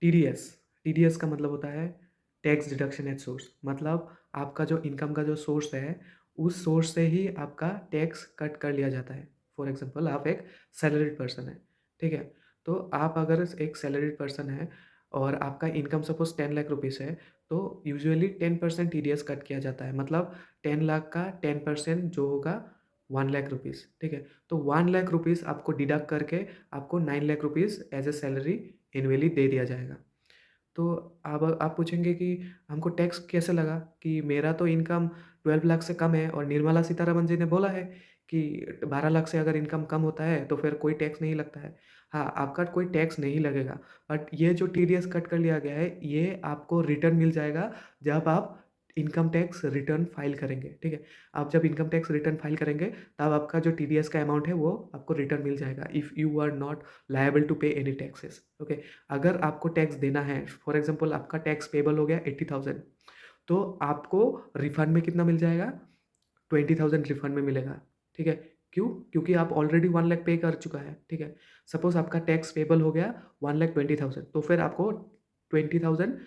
TDS, TDS का मतलब होता है टैक्स डिडक्शन एट सोर्स। मतलब आपका जो इनकम का जो सोर्स है, उस सोर्स से ही आपका टैक्स कट कर लिया जाता है। फॉर एग्ज़ाम्पल आप एक सैलरीड पर्सन हैं, ठीक है? तो आप अगर एक सैलरीड पर्सन हैं और आपका इनकम सपोज़ 10 लाख रुपीज़ है, तो यूजुअली 10% टीडीएस कट किया जाता है। मतलब 10 लाख का 10% जो होगा 1 लाख रुपीज़, ठीक है? तो 1 लाख रुपीज़ आपको डिडक्ट करके आपको 9 lakh rupees as a salary annually दे दिया जाएगा। तो अब आप पूछेंगे कि हमको टैक्स कैसे लगा कि मेरा तो इनकम 12 लाख से कम है और निर्मला सीतारमण जी ने बोला है कि 12 लाख से अगर इनकम कम होता है तो फिर कोई टैक्स नहीं लगता है। हाँ, आपका कोई टैक्स नहीं लगेगा, बट ये जो टीडीएस कट कर लिया गया है, ये आपको रिटर्न मिल जाएगा जब आप इनकम टैक्स रिटर्न फाइल करेंगे, ठीक है? आप जब इनकम टैक्स रिटर्न फाइल करेंगे, तब आपका जो टीडीएस का अमाउंट है, वो आपको रिटर्न मिल जाएगा if you are not liable to pay any taxes, okay? अगर आपको टैक्स देना है, फॉर एग्ज़ाम्पल आपका टैक्स पेबल हो गया 80,000, तो आपको रिफंड में कितना मिल जाएगा? 20,000 रिफंड में मिलेगा, ठीक है? क्यों? क्योंकि आप ऑलरेडी 1 लाख पे कर चुका है, ठीक है? सपोज़ आपका टैक्स पेबल हो गया 1,20,000, तो फिर आपको 20,000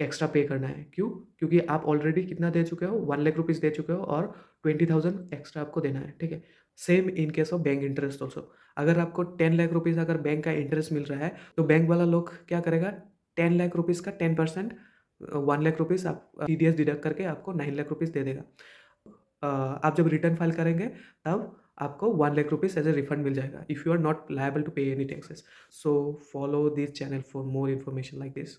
एक्स्ट्रा पे करना है। क्यों? क्योंकि आप ऑलरेडी कितना दे चुके हो? 1 लाख रुपीज़ दे चुके हो और 20,000 एक्स्ट्रा आपको देना है, ठीक है? Same in case of bank interest also. अगर आपको 10 लाख रुपीज़ अगर बैंक का इंटरेस्ट मिल रहा है, तो बैंक वाला लोग क्या करेगा? 10 लाख रुपीज़ का 10% 1 लाख रुपीज़ आप टीडीएस डिडक्ट करके आपको 9 लाख रुपीज़ दे देगा। आप जब रिटर्न फाइल करेंगे, तब आपको 1 lakh rupees as a refund मिल जाएगा if you are not liable to pay any taxes. So follow this channel for more information like this.